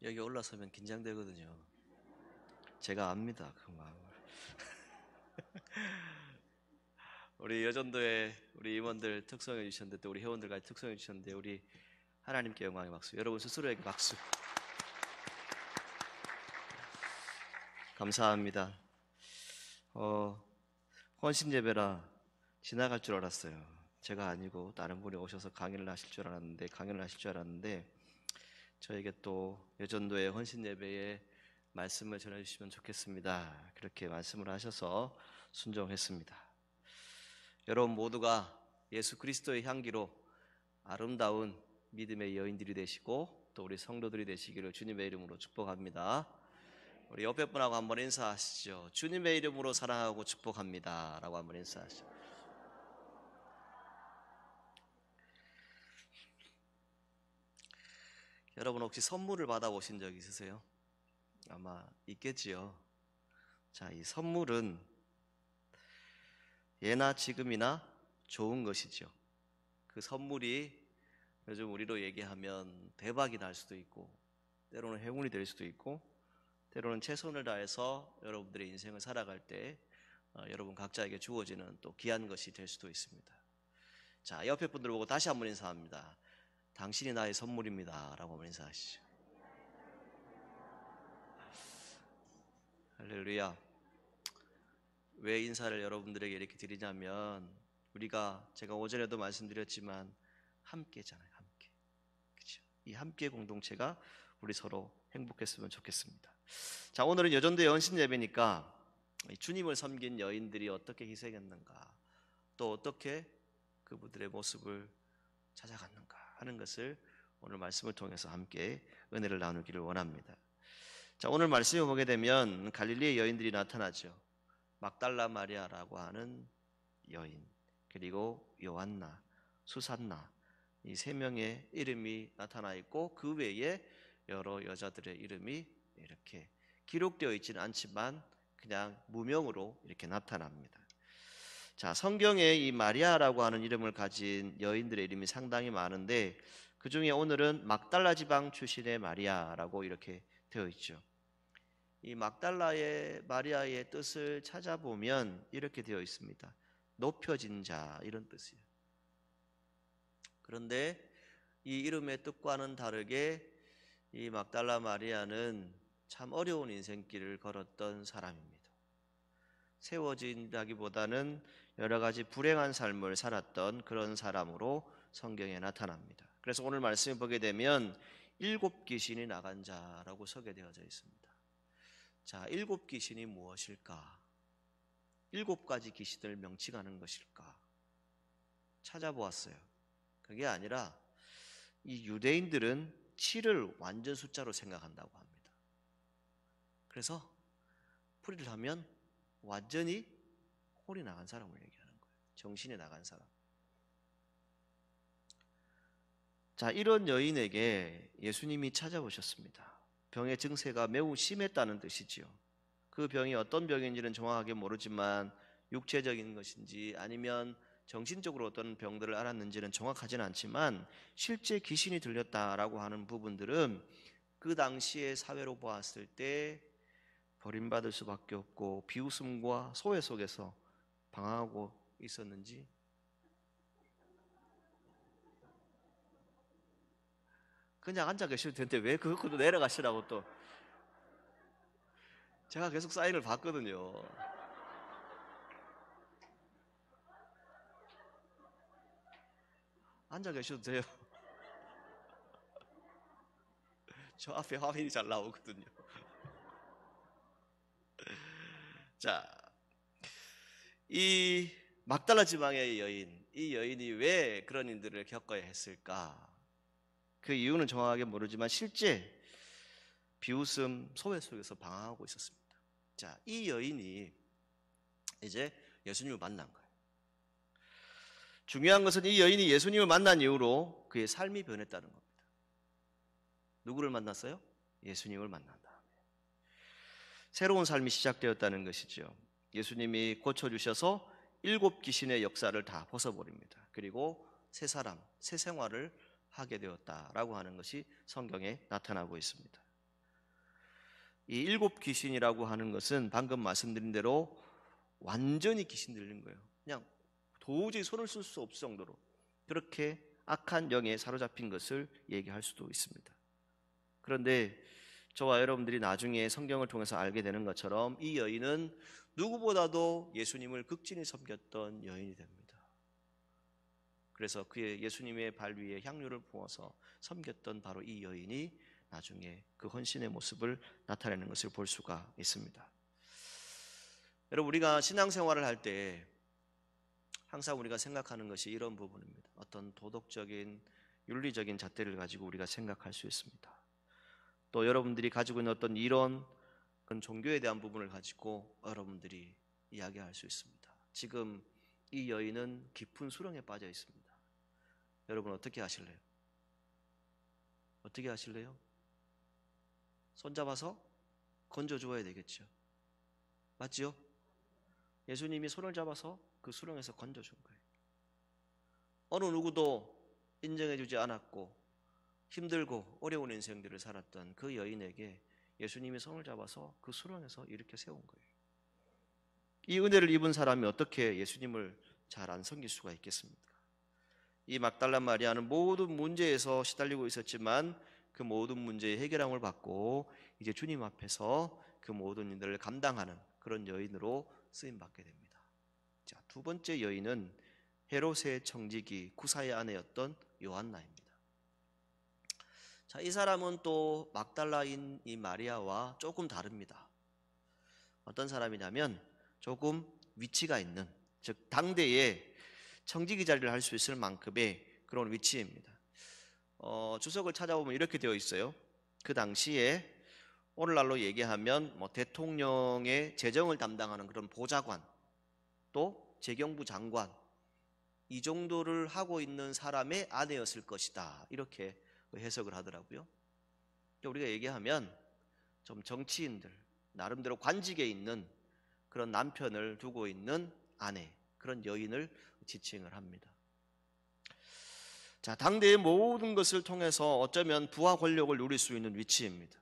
여기 올라서면 긴장되거든요. 제가 압니다, 그 마음을. 우리 여전도에 우리 임원들 특성해 주셨는데, 또 우리 회원들까지 특성해 주셨는데, 우리 하나님께 영광의 박수. 여러분 스스로에게 박수. 감사합니다. 헌신 예배라 지나갈 줄 알았어요. 제가 아니고 다른 분이 오셔서 강연을 하실 줄 알았는데, 저에게 또 여전도의 헌신 예배에 말씀을 전해주시면 좋겠습니다. 그렇게 말씀을 하셔서 순종했습니다. 여러분 모두가 예수 그리스도의 향기로 아름다운 믿음의 여인들이 되시고 또 우리 성도들이 되시기를 주님의 이름으로 축복합니다. 우리 옆에 분하고 한번 인사하시죠. 주님의 이름으로 사랑하고 축복합니다 라고 한번 인사하시죠. 여러분 혹시 선물을 받아보신 적 있으세요? 아마 있겠지요. 자, 이 선물은 예나 지금이나 좋은 것이죠. 그 선물이 요즘 우리로 얘기하면 대박이 날 수도 있고, 때로는 행운이 될 수도 있고, 때로는 최선을 다해서 여러분들의 인생을 살아갈 때 여러분 각자에게 주어지는 또 귀한 것이 될 수도 있습니다. 자, 옆에 분들 보고 다시 한번 인사합니다. 당신이 나의 선물입니다 라고 한번 인사하시죠. 할렐루야. 왜 인사를 여러분들에게 이렇게 드리냐면, 제가 오전에도 말씀드렸지만 함께잖아요. 함께. 그렇죠? 이 함께 공동체가 우리 서로 행복했으면 좋겠습니다. 자, 오늘은 여전도의 헌신 예배니까 주님을 섬긴 여인들이 어떻게 희생했는가, 또 어떻게 그분들의 모습을 찾아갔는가 하는 것을 오늘 말씀을 통해서 함께 은혜를 나누기를 원합니다. 자, 오늘 말씀을 보게 되면 갈릴리의 여인들이 나타나죠. 막달라 마리아라고 하는 여인, 그리고 요한나, 수산나, 이 세 명의 이름이 나타나 있고, 그 외에 여러 여자들의 이름이 이렇게 기록되어 있지는 않지만 그냥 무명으로 이렇게 나타납니다. 자, 성경에 이 마리아라고 하는 이름을 가진 여인들의 이름이 상당히 많은데, 그 중에 오늘은 막달라 지방 출신의 마리아라고 이렇게 되어 있죠. 이 막달라의 마리아의 뜻을 찾아보면 이렇게 되어 있습니다. 높여진 자, 이런 뜻이에요. 그런데 이 이름의 뜻과는 다르게 이 막달라 마리아는 참 어려운 인생길을 걸었던 사람입니다. 세워진다기보다는 여러 가지 불행한 삶을 살았던 그런 사람으로 성경에 나타납니다. 그래서 오늘 말씀을 보게 되면 7귀신이 나간 자라고 소개되어져 있습니다. 자, 7귀신이 무엇일까? 7가지 귀신을 명칭하는 것일까? 찾아보았어요. 그게 아니라 이 유대인들은 7을 완전 숫자로 생각한다고 합니다. 그래서 풀이를 하면 완전히 혼이 나간 사람을 얘기하는 거예요. 정신이 나간 사람. 자, 이런 여인에게 예수님이 찾아오셨습니다. 병의 증세가 매우 심했다는 뜻이지요. 그 병이 어떤 병인지는 정확하게 모르지만 육체적인 것인지 아니면 정신적으로 어떤 병들을 앓았는지는 정확하지는 않지만, 실제 귀신이 들렸다라고 하는 부분들은 그 당시의 사회로 보았을 때 버림받을 수밖에 없고 비웃음과 소외 속에서 방황하고 있었는지, 그냥 앉아 계셔도 되는데 왜 그것도 내려가시라고. 또 제가 계속 사인을 봤거든요. 앉아 계셔도 돼요. 저 앞에 화면이 잘 나오거든요. 자, 이 막달라 지방의 여인, 이 여인이 왜 그런 일들을 겪어야 했을까? 그 이유는 정확하게 모르지만 실제 비웃음, 소외 속에서 방황하고 있었습니다. 자, 이 여인이 이제 예수님을 만난 거예요. 중요한 것은 이 여인이 예수님을 만난 이후로 그의 삶이 변했다는 겁니다. 누구를 만났어요? 예수님을 만난 다음에 새로운 삶이 시작되었다는 것이죠. 예수님이 고쳐주셔서 7귀신의 역사를 다 벗어버립니다. 그리고 새 사람, 새 생활을 하게 되었다라고 하는 것이 성경에 나타나고 있습니다. 이 7 귀신이라고 하는 것은 방금 말씀드린 대로 완전히 귀신 들린 거예요. 그냥 도저히 손을 쓸 수 없을 정도로 그렇게 악한 영에 사로잡힌 것을 얘기할 수도 있습니다. 그런데 저와 여러분들이 나중에 성경을 통해서 알게 되는 것처럼 이 여인은 누구보다도 예수님을 극진히 섬겼던 여인이 됩니다. 그래서 그의 예수님의 발 위에 향유를 부어서 섬겼던 바로 이 여인이 나중에 그 헌신의 모습을 나타내는 것을 볼 수가 있습니다. 여러분, 우리가 신앙생활을 할 때 항상 우리가 생각하는 것이 이런 부분입니다. 어떤 도덕적인 윤리적인 잣대를 가지고 우리가 생각할 수 있습니다. 또 여러분들이 가지고 있는 어떤 이론, 그런 종교에 대한 부분을 가지고 여러분들이 이야기할 수 있습니다. 지금 이 여인은 깊은 수렁에 빠져 있습니다. 여러분 어떻게 하실래요? 어떻게 하실래요? 손잡아서 건져주어야 되겠죠. 맞지요? 예수님이 손을 잡아서 그 수렁에서 건져준 거예요. 어느 누구도 인정해주지 않았고 힘들고 어려운 인생들을 살았던 그 여인에게 예수님이 손을 잡아서 그 수렁에서 이렇게 세운 거예요. 이 은혜를 입은 사람이 어떻게 예수님을 잘 안 섬길 수가 있겠습니까? 이 막달라 마리아는 모든 문제에서 시달리고 있었지만 그 모든 문제의 해결함을 받고 이제 주님 앞에서 그 모든 일들을 감당하는 그런 여인으로 쓰임받게 됩니다. 자, 두 번째 여인은 헤롯의 청지기 구사의 아내였던 요한나입니다. 자, 이 사람은 또 막달라인 이 마리아와 조금 다릅니다. 어떤 사람이냐면 조금 위치가 있는, 즉 당대에 청지기 자리를 할 수 있을 만큼의 그런 위치입니다. 주석을 찾아보면 이렇게 되어 있어요. 그 당시에 오늘날로 얘기하면 대통령의 재정을 담당하는 그런 보좌관, 또 재경부 장관, 이 정도를 하고 있는 사람의 아내였을 것이다, 이렇게 해석을 하더라고요. 우리가 얘기하면 좀 정치인들, 나름대로 관직에 있는 그런 남편을 두고 있는 아내, 그런 여인을 지칭을 합니다. 자, 당대의 모든 것을 통해서 어쩌면 부와 권력을 누릴 수 있는 위치입니다.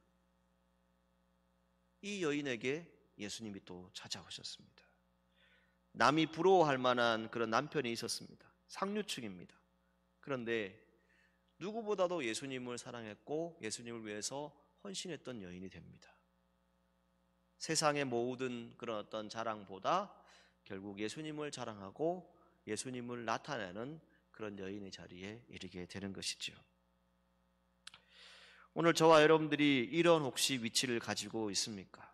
이 여인에게 예수님이 또 찾아오셨습니다. 남이 부러워할 만한 그런 남편이 있었습니다. 상류층입니다. 그런데 누구보다도 예수님을 사랑했고 예수님을 위해서 헌신했던 여인이 됩니다. 세상의 모든 그런 어떤 자랑보다 결국 예수님을 자랑하고 예수님을 나타내는 그런 여인의 자리에 이르게 되는 것이죠. 오늘 저와 여러분들이 이런 혹시 위치를 가지고 있습니까?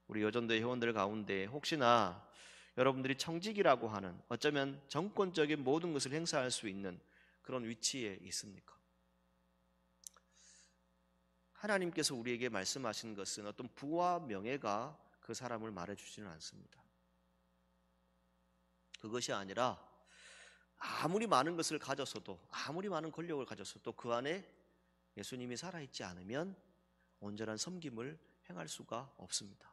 우리 여전도의 회원들 가운데 혹시나 여러분들이 청직이라고 하는 어쩌면 정권적인 모든 것을 행사할 수 있는 그런 위치에 있습니까? 하나님께서 우리에게 말씀하신 것은 어떤 부와 명예가 그 사람을 말해주지는 않습니다. 그것이 아니라 아무리 많은 것을 가졌어도, 아무리 많은 권력을 가졌어도 그 안에 예수님이 살아있지 않으면 온전한 섬김을 행할 수가 없습니다.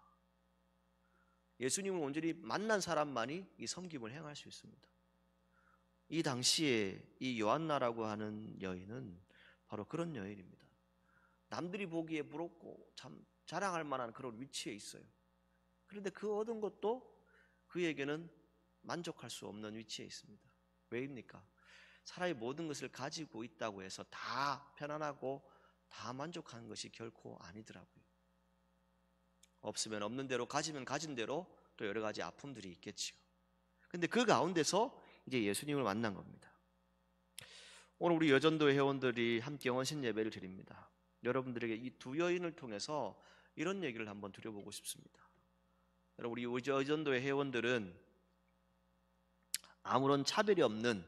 예수님을 온전히 만난 사람만이 이 섬김을 행할 수 있습니다. 이 당시에 이 요한나라고 하는 여인은 바로 그런 여인입니다. 남들이 보기에 부럽고 참 자랑할 만한 그런 위치에 있어요. 그런데 그 얻은 것도 그에게는 만족할 수 없는 위치에 있습니다. 왜입니까? 사람이 모든 것을 가지고 있다고 해서 다 편안하고 다 만족하는 것이 결코 아니더라고요. 없으면 없는 대로, 가지면 가진 대로 또 여러 가지 아픔들이 있겠지요. 근데 그 가운데서 이제 예수님을 만난 겁니다. 오늘 우리 여전도 회원들이 함께 헌신 예배를 드립니다. 여러분들에게 이 두 여인을 통해서 이런 얘기를 한번 드려보고 싶습니다. 여러분, 우리 여전도의 회원들은 아무런 차별이 없는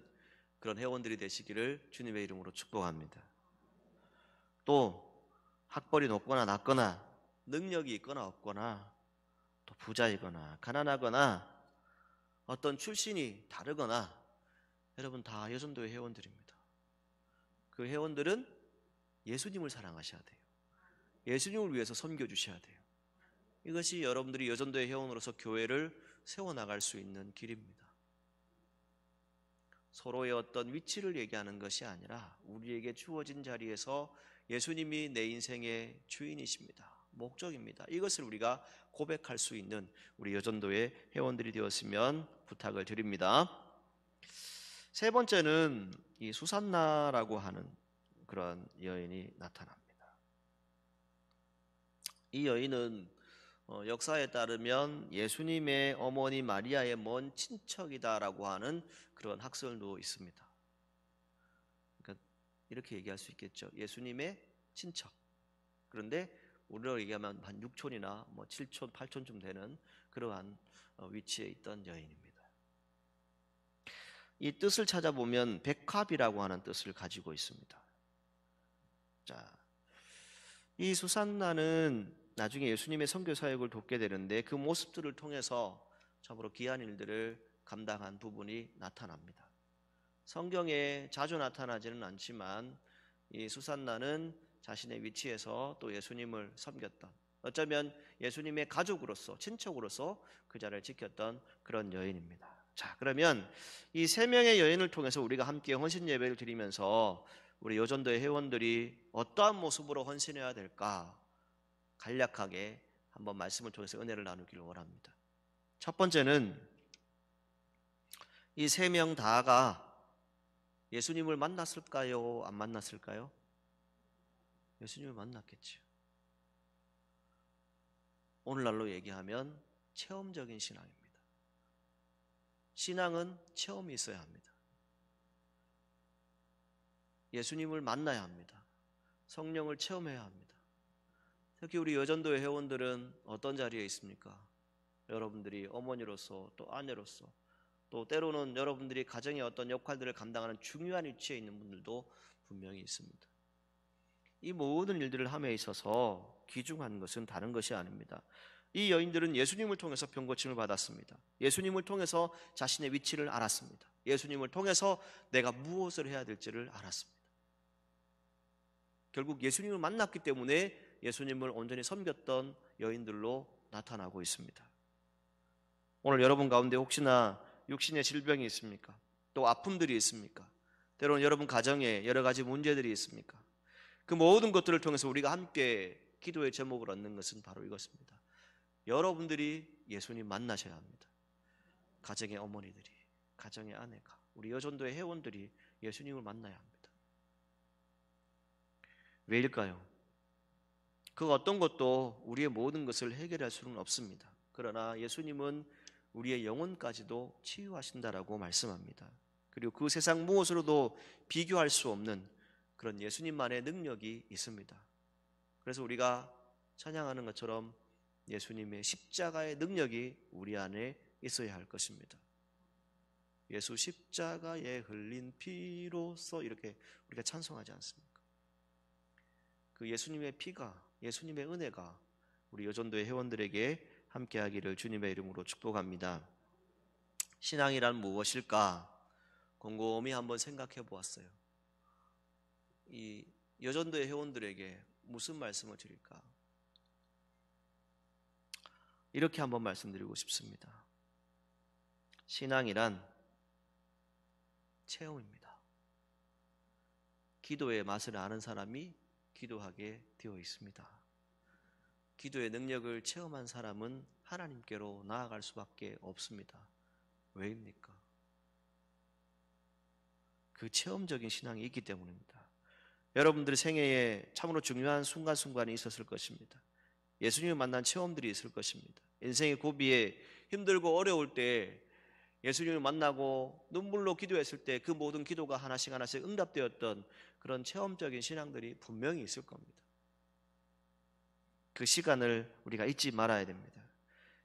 그런 회원들이 되시기를 주님의 이름으로 축복합니다. 또 학벌이 높거나 낮거나 능력이 있거나 없거나 또 부자이거나 가난하거나 어떤 출신이 다르거나 여러분 다 여전도의 회원들입니다. 그 회원들은 예수님을 사랑하셔야 돼요. 예수님을 위해서 섬겨주셔야 돼요. 이것이 여러분들이 여전도의 회원으로서 교회를 세워나갈 수 있는 길입니다. 서로의 어떤 위치를 얘기하는 것이 아니라 우리에게 주어진 자리에서 예수님이 내 인생의 주인이십니다. 목적입니다. 이것을 우리가 고백할 수 있는 우리 여전도의 회원들이 되었으면 부탁을 드립니다. 세 번째는 이 수산나라고 하는 그런 여인이 나타납니다. 이 여인은 역사에 따르면 예수님의 어머니 마리아의 먼 친척이다라고 하는 그런 학설도 있습니다. 그러니까 이렇게 얘기할 수 있겠죠. 예수님의 친척. 그런데 우리로 얘기하면 한 6촌이나 뭐 7촌, 8촌쯤 되는 그러한 위치에 있던 여인입니다. 이 뜻을 찾아보면 백합이라고 하는 뜻을 가지고 있습니다. 자, 이 수산나는 나중에 예수님의 선교 사역을 돕게 되는데 그 모습들을 통해서 참으로 귀한 일들을 감당한 부분이 나타납니다. 성경에 자주 나타나지는 않지만 이 수산나는 자신의 위치에서 또 예수님을 섬겼던, 어쩌면 예수님의 가족으로서, 친척으로서 그 자리를 지켰던 그런 여인입니다. 자, 그러면 이 세 명의 여인을 통해서 우리가 함께 헌신 예배를 드리면서 우리 여전도의 회원들이 어떠한 모습으로 헌신해야 될까 간략하게 한번 말씀을 통해서 은혜를 나누기를 원합니다. 첫 번째는 이 세 명 다가 예수님을 만났을까요? 안 만났을까요? 예수님을 만났겠죠. 오늘날로 얘기하면 체험적인 신앙입니다. 신앙은 체험이 있어야 합니다. 예수님을 만나야 합니다. 성령을 체험해야 합니다. 특히 우리 여전도의 회원들은 어떤 자리에 있습니까? 여러분들이 어머니로서 또 아내로서 또 때로는 여러분들이 가정의 어떤 역할들을 감당하는 중요한 위치에 있는 분들도 분명히 있습니다. 이 모든 일들을 함에 있어서 귀중한 것은 다른 것이 아닙니다. 이 여인들은 예수님을 통해서 병고침을 받았습니다. 예수님을 통해서 자신의 위치를 알았습니다. 예수님을 통해서 내가 무엇을 해야 될지를 알았습니다. 결국 예수님을 만났기 때문에 예수님을 온전히 섬겼던 여인들로 나타나고 있습니다. 오늘 여러분 가운데 혹시나 육신의 질병이 있습니까? 또 아픔들이 있습니까? 때로는 여러분 가정에 여러 가지 문제들이 있습니까? 그 모든 것들을 통해서 우리가 함께 기도의 제목을 얻는 것은 바로 이것입니다. 여러분들이 예수님 만나셔야 합니다. 가정의 어머니들이, 가정의 아내가, 우리 여전도의 회원들이 예수님을 만나야 합니다. 왜일까요? 그 어떤 것도 우리의 모든 것을 해결할 수는 없습니다. 그러나 예수님은 우리의 영혼까지도 치유하신다라고 말씀합니다. 그리고 그 세상 무엇으로도 비교할 수 없는 그런 예수님만의 능력이 있습니다. 그래서 우리가 찬양하는 것처럼 예수님의 십자가의 능력이 우리 안에 있어야 할 것입니다. 예수 십자가에 흘린 피로써 이렇게 우리가 찬송하지 않습니까? 그 예수님의 피가, 예수님의 은혜가 우리 여전도의 회원들에게 함께하기를 주님의 이름으로 축복합니다. 신앙이란 무엇일까? 곰곰이 한번 생각해 보았어요. 이 여전도의 회원들에게 무슨 말씀을 드릴까? 이렇게 한번 말씀드리고 싶습니다. 신앙이란 체험입니다. 기도의 맛을 아는 사람이 기도하게 되어 있습니다. 기도의 능력을 체험한 사람은 하나님께로 나아갈 수밖에 없습니다. 왜입니까? 그 체험적인 신앙이 있기 때문입니다. 여러분들의 생애에 참으로 중요한 순간순간이 있었을 것입니다. 예수님을 만난 체험들이 있을 것입니다. 인생의 고비에 힘들고 어려울 때 예수님을 만나고 눈물로 기도했을 때 그 모든 기도가 하나씩 하나씩 응답되었던 그런 체험적인 신앙들이 분명히 있을 겁니다. 그 시간을 우리가 잊지 말아야 됩니다.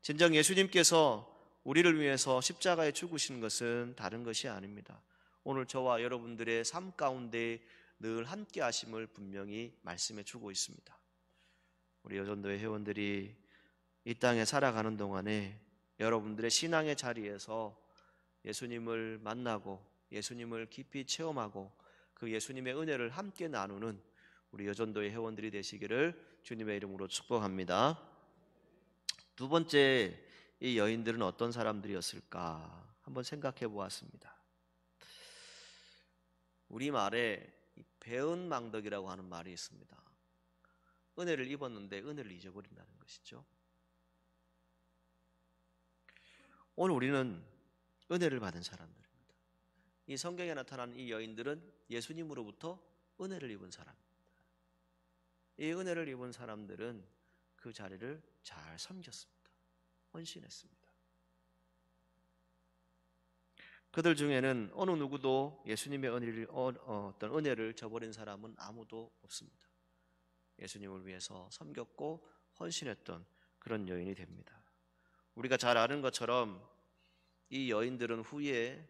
진정 예수님께서 우리를 위해서 십자가에 죽으신 것은 다른 것이 아닙니다. 오늘 저와 여러분들의 삶 가운데 늘 함께 하심을 분명히 말씀해 주고 있습니다. 우리 여전도의 회원들이 이 땅에 살아가는 동안에 여러분들의 신앙의 자리에서 예수님을 만나고 예수님을 깊이 체험하고 그 예수님의 은혜를 함께 나누는 우리 여전도의 회원들이 되시기를 주님의 이름으로 축복합니다. 두 번째, 이 여인들은 어떤 사람들이었을까 한번 생각해 보았습니다. 우리말에 배은망덕이라고 하는 말이 있습니다. 은혜를 입었는데 은혜를 잊어버린다는 것이죠. 오늘 우리는 은혜를 받은 사람들입니다. 이 성경에 나타난 이 여인들은 예수님으로부터 은혜를 입은 사람입니다. 이 은혜를 입은 사람들은 그 자리를 잘 섬겼습니다. 헌신했습니다. 그들 중에는 어느 누구도 예수님의 어떤 은혜를 저버린 사람은 아무도 없습니다. 예수님을 위해서 섬겼고 헌신했던 그런 여인이 됩니다. 우리가 잘 아는 것처럼 이 여인들은 후에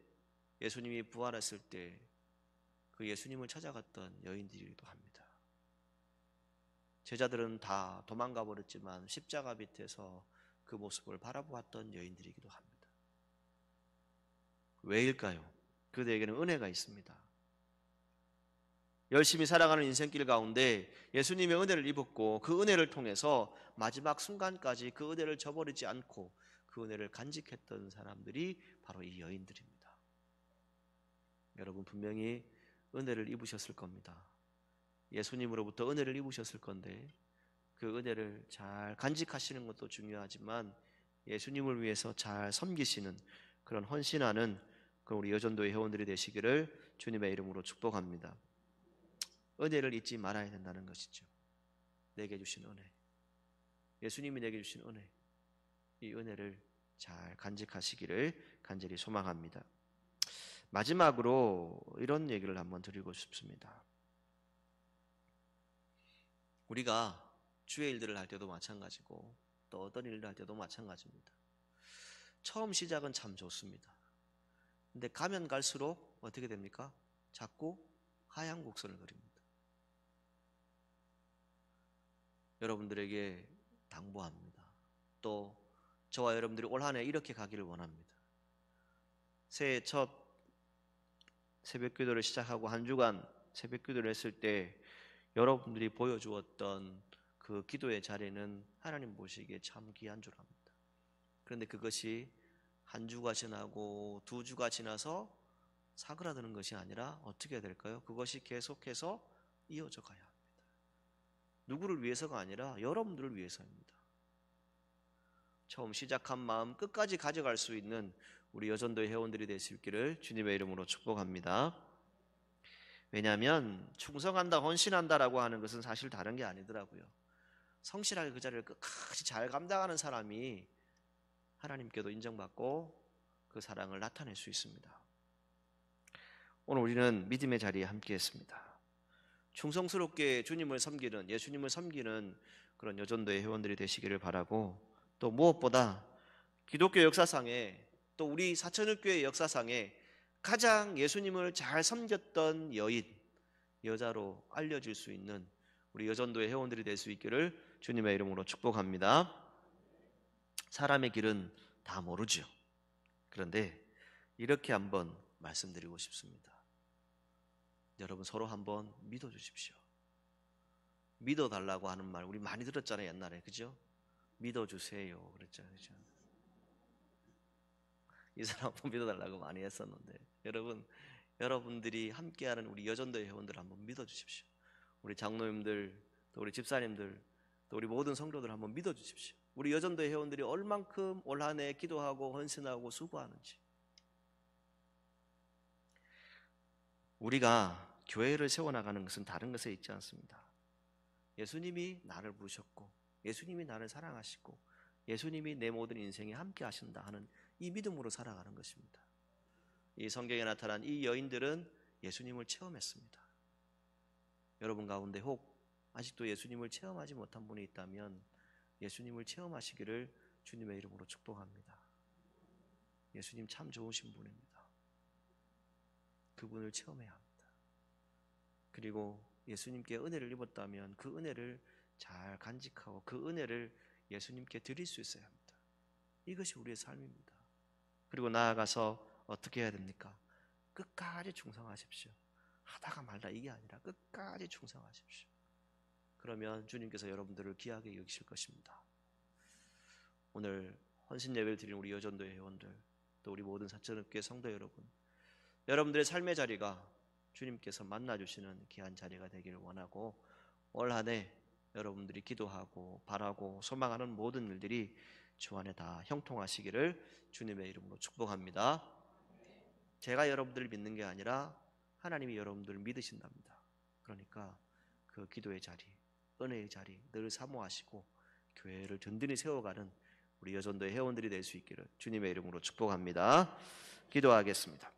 예수님이 부활했을 때 그 예수님을 찾아갔던 여인들이기도 합니다. 제자들은 다 도망가 버렸지만 십자가 밑에서 그 모습을 바라보았던 여인들이기도 합니다. 왜일까요? 그들에게는 은혜가 있습니다. 열심히 살아가는 인생길 가운데 예수님의 은혜를 입었고 그 은혜를 통해서 마지막 순간까지 그 은혜를 저버리지 않고 그 은혜를 간직했던 사람들이 바로 이 여인들입니다. 여러분 분명히 은혜를 입으셨을 겁니다. 예수님으로부터 은혜를 입으셨을 건데 그 은혜를 잘 간직하시는 것도 중요하지만 예수님을 위해서 잘 섬기시는 그런 헌신하는 그런 우리 여전도의 회원들이 되시기를 주님의 이름으로 축복합니다. 은혜를 잊지 말아야 된다는 것이죠. 내게 주신 은혜, 예수님이 내게 주신 은혜, 이 은혜를 잘 간직하시기를 간절히 소망합니다. 마지막으로 이런 얘기를 한번 드리고 싶습니다. 우리가 주의 일들을 할 때도 마찬가지고 또 어떤 일을 할 때도 마찬가지입니다. 처음 시작은 참 좋습니다. 근데 가면 갈수록 어떻게 됩니까? 자꾸 하향 곡선을 그립니다. 여러분들에게 당부합니다. 또 저와 여러분들이 올 한 해 이렇게 가기를 원합니다. 새해 첫 새벽기도를 시작하고 한 주간 새벽기도를 했을 때 여러분들이 보여주었던 그 기도의 자리는 하나님 보시기에 참 귀한 줄 압니다. 그런데 그것이 한 주가 지나고 두 주가 지나서 사그라드는 것이 아니라 어떻게 해야 될까요? 그것이 계속해서 이어져 가야 합니다. 누구를 위해서가 아니라 여러분들을 위해서입니다. 처음 시작한 마음 끝까지 가져갈 수 있는 우리 여전도의 회원들이 될 수 있기를 주님의 이름으로 축복합니다. 왜냐하면 충성한다, 헌신한다라고 하는 것은 사실 다른 게 아니더라고요. 성실하게 그 자리를 끝까지 잘 감당하는 사람이 하나님께도 인정받고 그 사랑을 나타낼 수 있습니다. 오늘 우리는 믿음의 자리에 함께 했습니다. 충성스럽게 주님을 섬기는, 예수님을 섬기는 그런 여전도의 회원들이 되시기를 바라고, 또 무엇보다 기독교 역사상에 또 우리 사천육교의 역사상에 가장 예수님을 잘 섬겼던 여인, 여자로 알려질 수 있는 우리 여전도의 회원들이 될 수 있기를 주님의 이름으로 축복합니다. 사람의 길은 다 모르죠. 그런데 이렇게 한번 말씀드리고 싶습니다. 여러분 서로 한번 믿어주십시오. 믿어달라고 하는 말 우리 많이 들었잖아요, 옛날에. 그죠? 믿어주세요 그랬잖아요. 그죠? 이 사람 한번 믿어달라고 많이 했었는데 여러분들이 함께하는 우리 여전도의 회원들 한번 믿어주십시오. 우리 장로님들, 또 우리 집사님들, 또 우리 모든 성도들 한번 믿어주십시오. 우리 여전도의 회원들이 얼만큼 올 한 해 기도하고 헌신하고 수고하는지. 우리가 교회를 세워나가는 것은 다른 것에 있지 않습니다. 예수님이 나를 부르셨고 예수님이 나를 사랑하시고 예수님이 내 모든 인생에 함께 하신다 하는 이 믿음으로 살아가는 것입니다. 이 성경에 나타난 이 여인들은 예수님을 체험했습니다. 여러분 가운데 혹 아직도 예수님을 체험하지 못한 분이 있다면 예수님을 체험하시기를 주님의 이름으로 축복합니다. 예수님 참 좋으신 분입니다. 그분을 체험해야 합니다. 그리고 예수님께 은혜를 입었다면 그 은혜를 잘 간직하고 그 은혜를 예수님께 드릴 수 있어야 합니다. 이것이 우리의 삶입니다. 그리고 나아가서 어떻게 해야 됩니까? 끝까지 충성하십시오. 하다가 말다 이게 아니라 끝까지 충성하십시오. 그러면 주님께서 여러분들을 귀하게 여기실 것입니다. 오늘 헌신 예배를 드리는 우리 여전도의 회원들, 또 우리 모든 사천읍교회 성도 여러분, 여러분들의 삶의 자리가 주님께서 만나주시는 귀한 자리가 되기를 원하고 올 한 해 여러분들이 기도하고 바라고 소망하는 모든 일들이 주 안에 다 형통하시기를 주님의 이름으로 축복합니다. 제가 여러분들을 믿는 게 아니라 하나님이 여러분들을 믿으신답니다. 그러니까 그 기도의 자리, 은혜의 자리 늘 사모하시고 교회를 든든히 세워가는 우리 여전도의 회원들이 될 수 있기를 주님의 이름으로 축복합니다. 기도하겠습니다.